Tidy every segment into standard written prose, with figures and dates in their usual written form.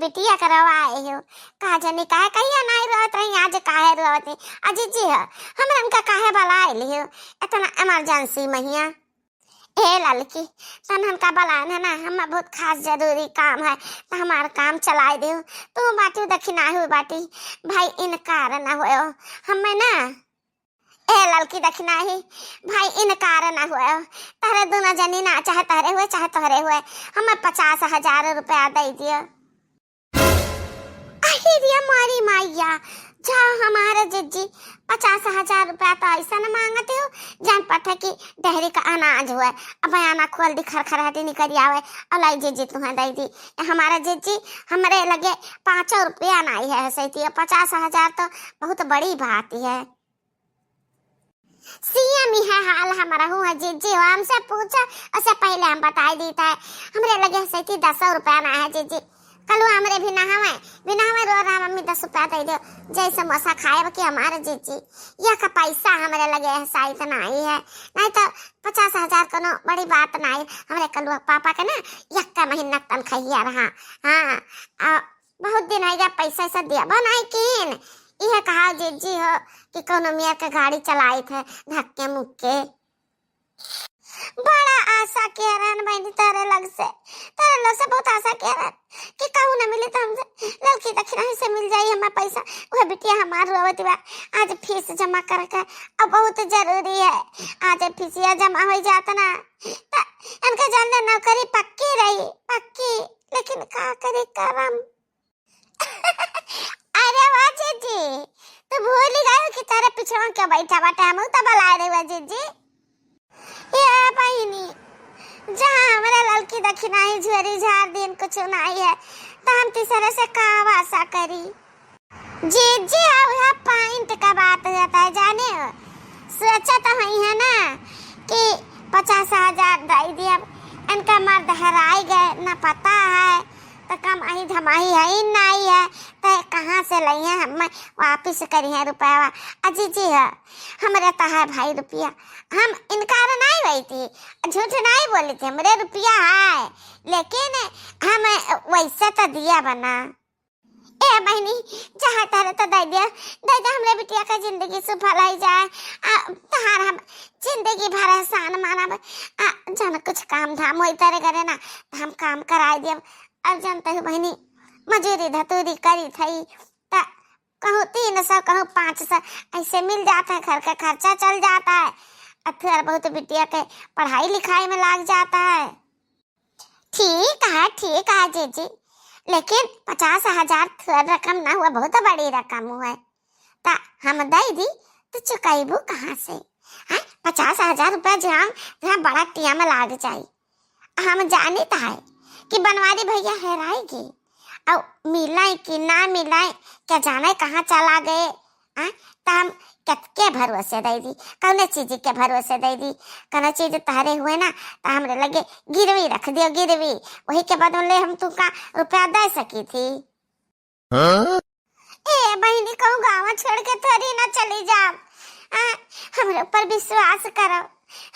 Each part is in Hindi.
बिटिया करवाए हो। कहा जाने काहे कहिया नहीं रहत रही, आज काहे रहत है अजी जी है हमरा उनका काहे बुलाए लियो इतना इमरजेंसी महिया। ए लड़की तनहन का बुलाए है ना, हमें बहुत खास जरूरी काम है तो हमारा काम चलाए दे तू बाटी दखिना हुई बाटी भाई इनकार ना हो हमें ना। ए लड़की दखिना ही भाई इनकार ना हुआ तारे दोनों जनी ना चाहे तारे हुए चाहे तोहरे हुए हमें 50,000 रुपया दे दियो। अहिरिया मारी माइया जा हमारे जिज्जी 50,000 रुपया तो ऐसा न मांगते हो जान पता कि डेहरी का अनाज हुआ अब आना खोल दी खरखराटी निकल आवे अलाई जिज्जी तुम्हें दे दी हमारा जिज्जी हमारे लगे 5 रुपया नहीं है सही 50,000 तो बहुत बड़ी बात है। सीएम ही है हाल हमारा हुआ जीजी हमसे पूछा उससे पहले हम बता देता है हमरे लगे सही 10 रुपया ना है जीजी कल हमरे भी हमें रो रहा मम्मी 10 रुपया दे दो जैसे समोसा खाए कि हमारे जीजी यह का पैसा हमरे लगे है सही तो नहीं है नहीं तो 50,000 को बड़ी बात नहीं हमरे कल पापा के ना एक महीना तनख्वाह रहा। हाँ बहुत दिन है पैसा ऐसा दिया बनाई किन यह कहा जीजी हो कि कोनो मियाँ के गाड़ी चलाई थे धक्के मुक्के। बड़ा आशा किया रहन बहनी तारे लग से बहुत आशा किया रहन कि कहूँ न मिले तो हमसे लड़की दक्षिणा से मिल जाये हमें पैसा वह बिटिया हमार रोवती बा आज फीस जमा करके अब बहुत जरूरी है आज फीसिया जमा हो जाता ना इनका जल्द नौकरी पक्की रही पक्की लेकिन का करे करम। अरे वाह जीजी तो भूल ही गए कि तेरे पीछे क्या बैठा बाटा हम तो बुला रहे जीजी ये बहनी जहाँ हमारा लड़की दक्षिणा ही झुरी झाड़ दिन कुछ नहीं है तो हम तीसरे से कहाँ आशा करी जीजी अब यह पॉइंट का बात होता है जाने हो सोचा तो वही है ना कि 50,000 दे दिया इनका मर्द हराई गए ना पता है तो कम आई धमाही है ही नहीं है तो कहाँ से ली है हम वापिस करी है रुपया अजी जी है हमारे तो है भाई रुपया हम इनकार नहीं हुई थी झूठ नहीं बोली थी हमारे रुपया है लेकिन हम वैसे तो दिया बना। ए बहनी जहाँ तारे तो दे दिया हमारे बिटिया का जिंदगी सफल हो जाए तहार हम जिंदगी भर एहसान माना जन कुछ काम धाम हो तारे करे ना तो हम काम कराए दिया। अब जानते हो बहनी मजूरी धतूरी करी थी तो कहूँ 300 कहूँ 500 ऐसे मिल जाता है घर का खर्चा चल जाता है और फिर बहुत बिटिया के पढ़ाई लिखाई में लग जाता है। ठीक है जीजी लेकिन 50,000 थोड़ा रकम ना हुआ बहुत बड़ी रकम हुआ तो हम दे दी तो चुकाईबू कहाँ से है 50,000 रुपया जहाँ बड़ा टिया में लग जाये हम जानी तो है कि बनवारी भैया हेराएगी और मिलाए कि ना मिलाए क्या जाने कहाँ चला गए तो हम के भरोसे दे दी कौन चीज के भरोसे दे दी कौन चीज तारे हुए ना तो हमरे लगे गिरवी रख दियो गिरवी वही के बदले हम तुमका रुपया दे सकी थी। ए बहनी कहूँ गाँव छोड़ के थोड़ी ना चली जाओ हमरे ऊपर विश्वास करो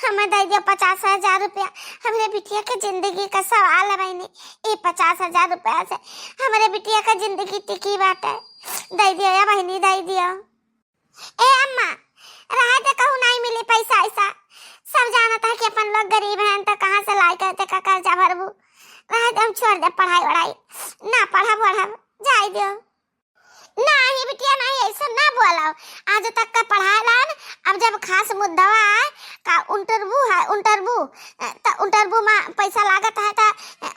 हमें दे दियो 50,000 रुपया हमारे बिटिया के जिंदगी का सवाल है बहनी ये 50,000 रुपया से हमारे बिटिया का जिंदगी टिकी बाटे दे दियो या बहनी दे दियो। ए अम्मा रहा तो कहूँ नहीं मिली पैसा ऐसा सब जाना था कि अपन लोग गरीब हैं तो कहाँ से लाई करते का कर्जा भरबू रहा हम छोड़ दे पढ़ाई वढ़ाई ना पढ़ा जाए दियो नहीं बिटिया नहीं ऐसा ना बोलाओ आज तक का पढ़ाई लान अब जब खास मुद्दा है का इंटरव्यू तो इंटरव्यू में पैसा लागत है तो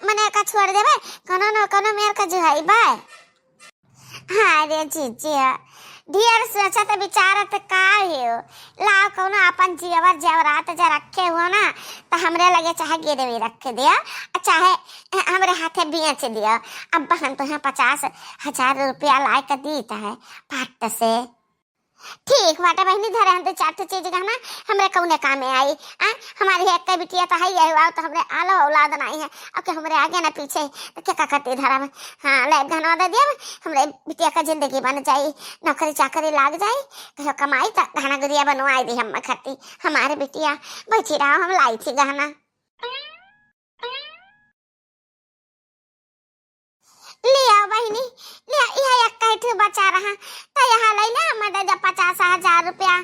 मने का छोड़ देबे कोनो न कोनो मेर का जुहाई बाय। हाँ रे जीजी ढेर सोचा तो विचारत का हो लाओ कोनो अपन जीवर जेवरात जा रखे हो ना तो हमरे लगे चाहे गिरवी रख दिया चाहे हमरे हाथे बेच दिया अब बहन तो 50,000 रुपया लाए का दीता है पाट से ठीक बाटा बहनी धरे हम तो 4 चीज गहना हमरे कौने काम में आई हमारी एक का बिटिया तो है हुआ तो हमरे आलो औलाद नहीं है अब के हमरे आगे ना पीछे तो क्या करती धरा में। हाँ ले गहना दे दिया हमरे बिटिया का जिंदगी बन जाए नौकरी चाकरी लाग जाए कहो कमाई तो गहना गुड़िया बनवाई दी हम खती हमारे बिटिया बैठी रहा हम लाई थी गहना। ले आओ बहनी बचा रहा तो यहाँ ले ले हम दे 50,000 रुपया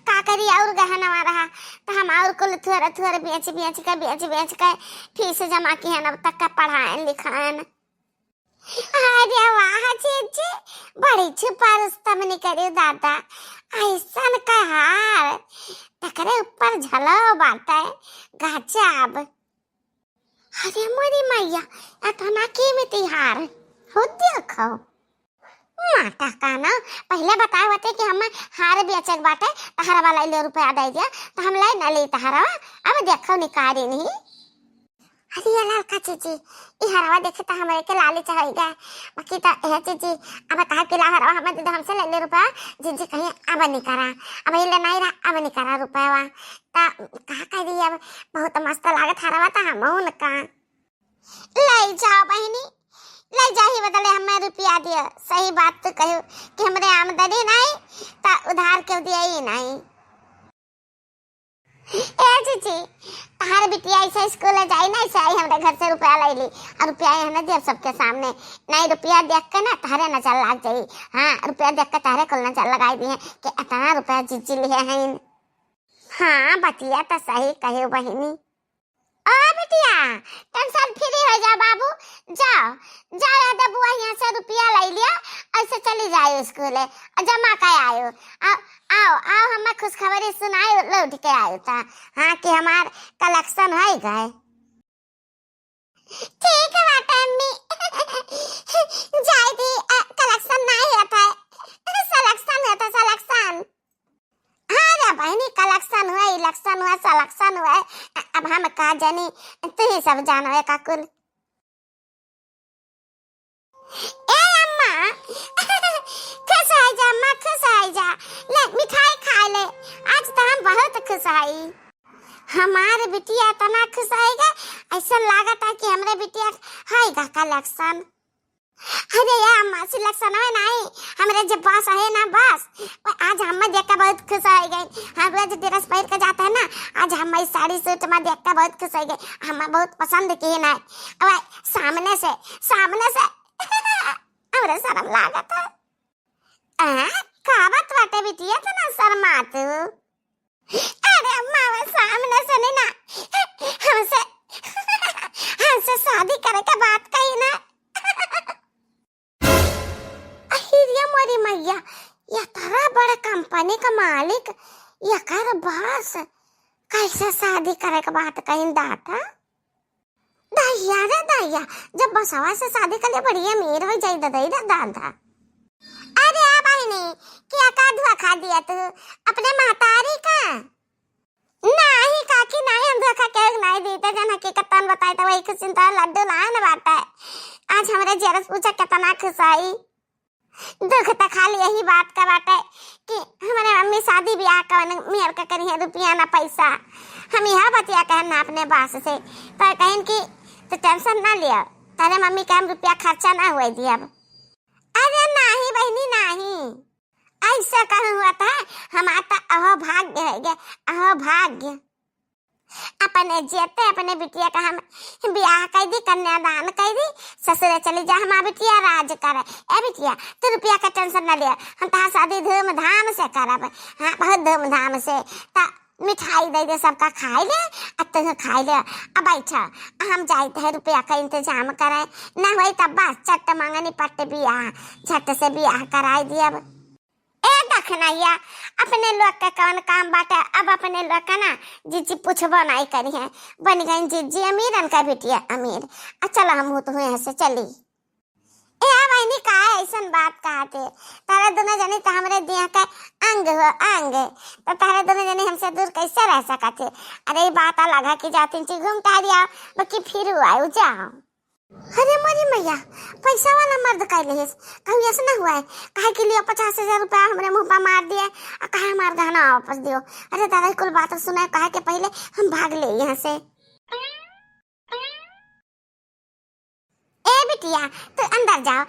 का करी और गहना रहा तो हम और कुल थोड़ा थोड़ा बेच के फीस जमा की है अब तक का पढ़ाए लिखाए। अरे वाह जीजी बड़ी छुपा रुस्तम ने करे दादा ऐसा का हार तकरे ऊपर झलो बाटे गजब। अरे मोरी मैया अतना की में तिहार हो देखो माता का ना पहले बताए होते कि हम हार बेचक बाटे तहरा वाला ले रुपया दे दिया तो हम ले न ले तहरा अब देखो निकारे नहीं। अरे लाल का चीजी ई हरवा देखे तो हमरे के लाली चाहिए गए बाकी तो है चीजी अब कहा कि ला हरवा हम दे हमसे ले रुपया जीजी कहीं अब नहीं करा अब ले नहीं रहा अब नहीं करा रुपया वा ता कहा कह दी अब बहुत मस्त लागत हरवा ता हम उनका ले जाओ बहनी ले जा ही बदले हमें रुपया दिया सही बात तो कहो कि हमरे आमदनी नहीं ता उधार क्यों दिया ही नहीं। ए जीजी तार बिटिया ऐसे स्कूल जाई ना ऐसे आई हमरे घर से रुपया ले ली और रुपया है दिया सबके सामने नहीं रुपया देख के ना तारे नजर लग जाई। हाँ रुपया देख के तारे को नजर लगाई दी है कि इतना रुपया जीजी लिए हैं। हाँ बतिया तो सही कहो बहनी। ओ बिटिया टेंशन फ्री हो जा बाबू जाओ जाओ याद बुआ यहाँ से रुपया ले लिया ऐसे चली जाओ स्कूल जमा के आयो आओ हम खुशखबरी सुनाए लौट के आयो था। हाँ कि हमार कलेक्शन है गए ठीक है बात अम्मी जाए दी कलेक्शन नहीं होता है सिलेक्शन होता सिलेक्शन। हाँ रे बहनी कलेक्शन हुआ इलेक्शन हुआ सिलेक्शन हुआ अब हम का जानी तू ही सब जानो है काकुल। ए अम्मा खुश है जा अम्मा खुश है जा ले मिठाई खा ले आज तो हम बहुत खुश आई हमारे बिटिया तना खुश आएगा ऐसा लागत है कि हमरे बिटिया हाईगा कलेक्शन। अरे यार अम्मा सिलेक्शन है नहीं हमरे जब बस है ना बस आज हम देख के बहुत खुश हो गई। हम रोज ड्रेस पहन के जाते हैं ना आज हम इस साड़ी सूट में देख के बहुत खुश हो गई हम बहुत पसंद की ना अब सामने से हमरे शर्म लागत है का बात बाटे बिटिया तो ना शर्मा तू। अरे अम्मा वो सामने से नहीं ना हमसे शादी करे के बात कही ना मोरी मैया ये तारा बड़ा कंपनी का मालिक ये कर बस कैसे शादी करे के बात कहीं दाता दैया रे दैया जब बसवा से शादी कर ले बढ़िया अमीर हो जाई दादा। अरे आ बहनी क्या का धुआ खा दिया तू अपने महतारी का नहीं काकी नहीं हम धोखा के नहीं देते जन हकीकत बताए तो वही खुश चिंता लड्डू लाए ना बाटा आज हमारे जेरस पूछा कितना खुश आई दुख तो खाली यही बात का बात है कि हमारे मम्मी शादी ब्याह का मेहर का करी है रुपया ना पैसा हम यह बतिया कहना अपने बास से तो कहें कि तो टेंशन ना लिया तेरे मम्मी का रुपया खर्चा ना हुआ दिया अब। अरे नहीं बहनी नहीं ऐसा कहा हुआ था हमारा अहो भाग्य है गया अहो भाग्य अपने जेते अपने बिटिया का हम ब्याह कर दी कन्यादान कर दी ससुर चली जा हमारा बिटिया राज करे ए बिटिया तू रुपया का टेंशन न लिया हम तहां शादी धूमधाम से करब। हाँ बहुत धूमधाम से ता मिठाई दे दे सबका खाए ले अब तुम खाए ले अब बैठा हम जाते हैं रुपया का इंतजाम कराए ना हुई तब बस चट मांगनी पट्ट ब्याह झट से ब्याह कराए दिया। देखना अपने लोग का कौन काम बाटे अब अपने लोग का ना जीजी पूछबो नहीं करी है बन गई जीजी अमीर उनका बिटिया अमीर चलो हम तो हुए से चली ए बहनी का ऐसन बात कहते तारे दोनों जने तो हमरे दिया का अंग हो अंग तो तारे दोनों जने हमसे दूर कैसे रह सकते। अरे बात अलग है कि जाती चीज घूमता दिया बाकी फिर आयो जाओ। अरे मोरी मैया पैसा वाला मर्द कहले है कहीं ऐसा ना हुआ है काहे के लिए 50,000 रुपया हमरे मुंह पर मार दिए और कहा हमार गहना वापस दियो। अरे दादा कुल बात सुना कहा के पहले हम भाग ले यहाँ से। ए बिटिया तो अंदर जाओ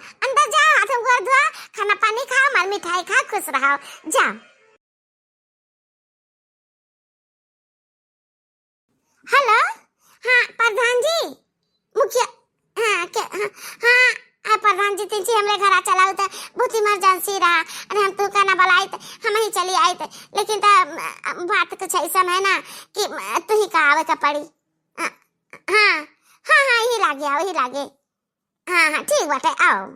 हाथ मुंह धोआ खाना पानी खाओ माल मिठाई खा खुश रहो जाओ। हेलो हाँ प्रधान जी मुखिया हाँ प्रधान जी तीन हमरे घर चलाओ तो बहुत इमरजेंसी ही चली आई थे, लेकिन बात कुछ ऐसा है ना कि तू ही का आवे का पड़ी। हाँ हाँ हाँ, ही लागे आओ, ही लागे। हाँ हाँ ठीक बाटे, आओ।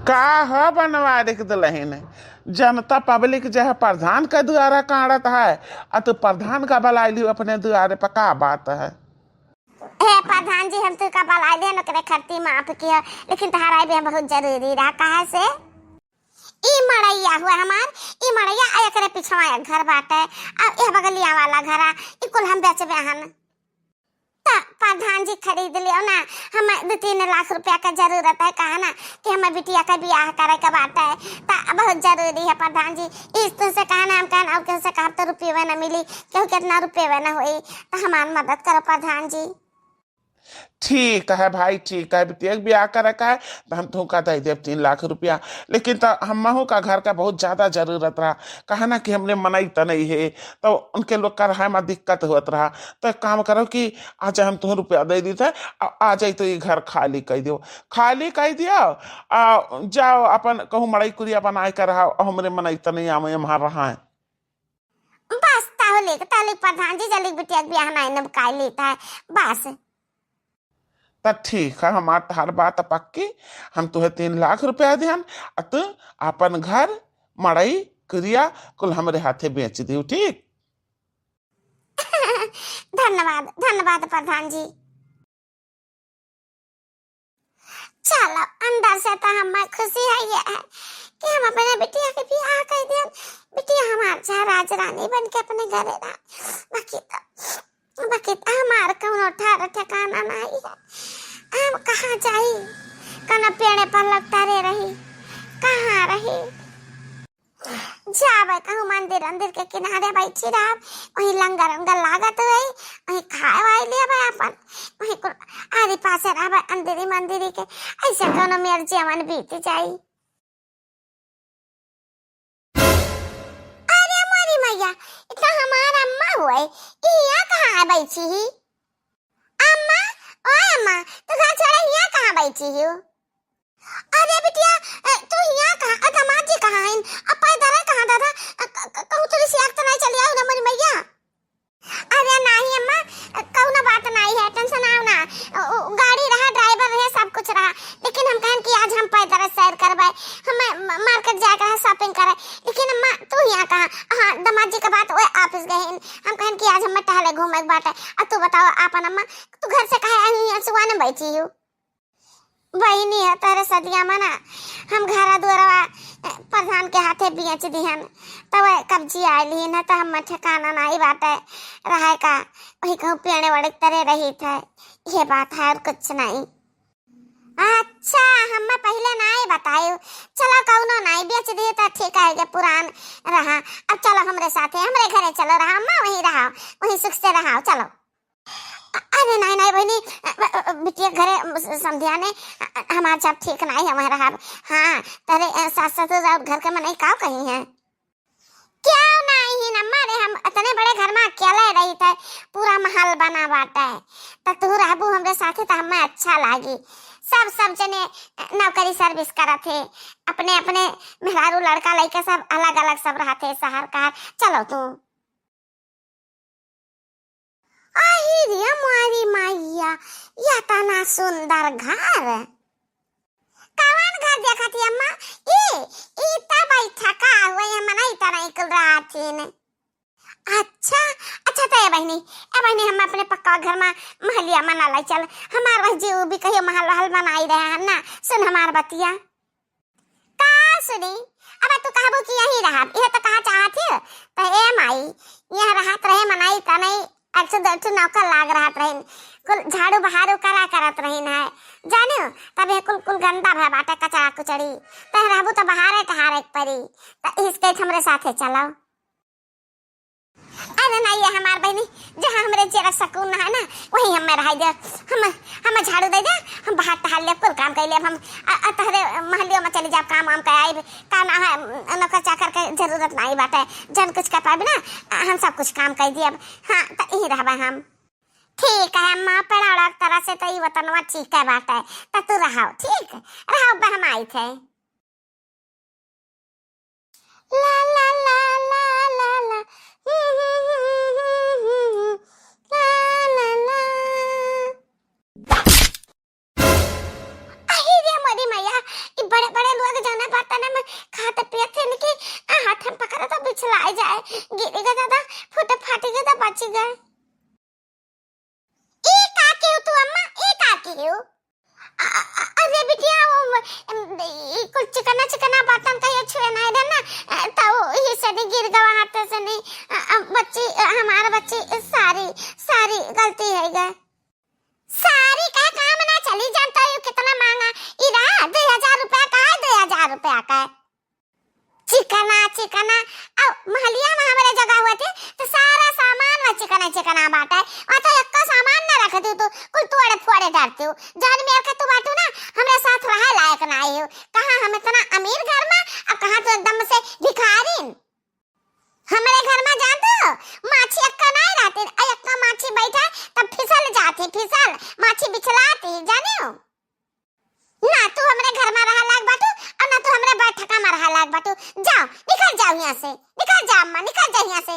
का ह बनवारे के दुल्हन जनता पब्लिक जो है प्रधान का द्वारा काढ़त है, तो प्रधान का बलाइली अपने द्वारे पर का बात है। हे प्रधान जी, हम तो का बलाई दे नकरे खर्ची माफ किया, लेकिन तहारा भी बहुत जरूरी रहा। कहा से ई मड़ैया हुआ हमार, ई मड़ैया आया करे पिछवा घर बाटे, अब ए बगलिया वाला घरा ई कुल हम बेचबे हन। ता प्रधान जी खरीद लियो ना, हमें 2-3 लाख रुपया का जरूरत है। कहा ना कि हमें बिटिया का ब्याह करे का बात है, ता बहुत जरूरी है प्रधान जी। इस तो से कहा ना, हम कहना और कैसे कहा तो रुपये न मिली, क्यों कितना रुपये न हुई, तो हमारी मदद करो प्रधान जी। ठीक है भाई, ठीक है, बिटिया के ब्याह कर रखा है तो हम तुमका दे देव 3 लाख रुपया, लेकिन तो हमहू का घर का बहुत ज्यादा जरूरत रहा। कहा ना कि हमने मनाई तो नहीं है, तो उनके लोग का रहा में दिक्कत होत रहा। तो एक काम करो कि आज हम तुम्हें रुपया दे दी थे, आ जाए तो ये घर खाली कर दो, खाली कर दियो। जाओ अपन कहूँ मड़ई कुरिया बनाए कर रहा, हमरे मनाई तो नहीं आवे वहां रहा है। बस ताहले प्रधान जी जल्दी बिटिया के ब्याह ना नब काई लेता है बस। तो ठीक है, हमार हर बात पक्की, हम तुम्हें 3 लाख रुपया दिहन, तू अपन घर मड़ई क्रिया कुल हमरे हाथे बेच दियो, ठीक। धन्यवाद धन्यवाद प्रधान जी। चलो अंदर से तो हमें खुशी है ये है कि हम अपने बिटिया के ब्याह कर दिया, बिटिया हमार राज रानी बन के अपने घरे रहा। बाकी तो हमार कौन ठार ठिकाना नहीं है, हम कहाँ जाई, कना पेड़े पर लगता रही, कहाँ रही। जावे कहूँ मंदिर अंदिर के किनारे बैठी रहा, वहीं लंगर अंगर लागत हुई, वहीं खाए वाई लिया भाई अपन, वहीं आदि पासे रहा अंदरी मंदिरी के, ऐसे कोनो मेर जीवन बीत जाई। अरे मोरी मैया, इतना हमारा अम्मा हुए, यहाँ कहाँ है बैठी ही? अम्मा, ओ अम्मा, तू घर छोड़े यहाँ कहाँ बैठी हो? अरे बिटिया, तू यहाँ कहाँ, दामाद जी कहाँ हैं? अपा इधर है कहाँ दादा? कहूँ थोड़ी सी आग तो नहीं चली आओ ना मोरी मैया। अरे नहीं अम्मा, कहूँ ना बात नहीं है, टेंशन आओ ना, गाड़ी रहा, ड्राइवर रहे, सब कुछ रहा, लेकिन हम कहें कि आज हम पैदल सैर करवाए, हमें मार्केट जाकर शॉपिंग करे, लेकिन अम्मा तू यहाँ कहाँ? हाँ दामाद जी का बात वो ऑफिस गए हैं, हम कहें कि आज हमें टहले घूमे बात है। अब तू बताओ आपन अम्मा, तू घर से कहे आई यहाँ सुबह में बैठी हूँ? वही नहीं है तेरे सदिया मना, हम घरा द्वारा प्रधान के हाथे बेच दिहन, तब कब्जी आयली न, तो हम ठिकाना नहीं बाटे रहे का, वही कहूँ पेड़े वड़े तरह रही थे, ये बात है और कुछ नहीं। अच्छा हम पहले नहीं बतायो, चलो कौनो नहीं बेच दिए तो ठीक है, पुरान रहा। अब चलो हमरे साथे, हमरे घरे चलो रहा अम्मा, वहीं रहा, वहीं सुख से रहा, चलो। अरे नहीं नहीं बहनी, बिटिया घरे समझिया ने हमारा सब ठीक नहीं है हमारा। हाँ तेरे सास ससुर और घर के में नहीं काव कहीं है क्या नहीं न मारे, हम इतने बड़े घर में अकेले रही थे, पूरा महल बना बाटा है, तो तू रहबू हमरे साथे तो हमें अच्छा लागी। सब जने नौकरी सर्विस करा थे, अपने अपने मेहरारू लड़का लड़के सब अलग अलग सब रहते शहर का। चलो तू आहिरिया मारी मैया, यह तना सुंदर घर, कौन घर देखा थी अम्मा? ई ता बैठा का हुए हम नहीं तना इकल रहा थी ने। अच्छा अच्छा तो ए बहनी हम अपने पक्का घर में महलिया मना लाई, चल हमार वह जी भी कहियो महल महल बनाई रहे हैं ना। सुन हमार बतिया का सुनी, अब तू कहबो कि यहीं रहा, यह तो कहा चाहती तो ए माई यह रहत रहे मनाई त नहीं, 100 नौकर लाग रहा रहे, कुल झाड़ू बहारू करा करत रही है जानो, तब ये कुल गंदा भा बाटा कचरा कुचड़ी, तह रहबू तो बहारे टहारे परी, तो इसके हमरे साथे चलो। अरे नहीं है हमार बहनी, जहाँ हमरे जरा सुकून है ना वहीं हमें रह दे, हम झाड़ू दे दे, हम बाहर टहल ले, कुल काम कर ले, हम तहरे महलियों में चली जाओ, काम वाम कर आई, काम नौकर चाकर के जरूरत नहीं बाटे, जन कुछ कर पाए ना हम सब कुछ काम कर दिए। हाँ तो यही रहबा हम, ठीक है अम्मा, पड़ा तरह से तो ये वतनवा ठीक है बात है, तो तू रहो, ठीक रहो, हम आई थे। ला ला ला ला ला ला ला ला। अही रे मोरी मैया, ई बड़े बड़े लोग जाना बर्तन में खाते पीते इनकी हाथ में पकड़ा तो बिछलाई जाए, गिरेगा दादा, फुट फाटेगा तो बच गए। ई का क्यों तू अम्मा, ई का क्यों? अरे बिटिया वो कुछ चिकना चिकना बर्तन का ये छुए नहीं देना, तो ये सदी गिर गवा हाथ से नहीं, बच्ची हमारा बच्ची सारी सारी गलती है गए। सारी का काम ना चली जानता है कितना मांगा, इरा 2000 रुपया का है, 2000 रुपया का है। चिकना चिकना अब महलिया में हमारे जगह हुए थे तो सारा सामान में चिकना चिकना बांटा है, और तो एक का सामान ना रखती हो तो कुल तोड़े फोड़े डालती हो। जान मेरे का तू बाटू ना हमारे साथ रहा लायक ना आई हो, कहाँ हम इतना अमीर घर में और कहाँ तो एकदम से भिखारी। हमारे घर में जान तो माछी अक्का नहीं रहती, अक्का माछी बैठा तब फिसल जाती, फिसल माछी बिछलाती, जाने हो ना। तू हमारे घर में रहा लायक बाटू और ना तू हमारे बैठका में रहा लायक बाटू। जाओ निकल जाओ यहाँ से, निकल जा अम्मा, निकल जा यहाँ से।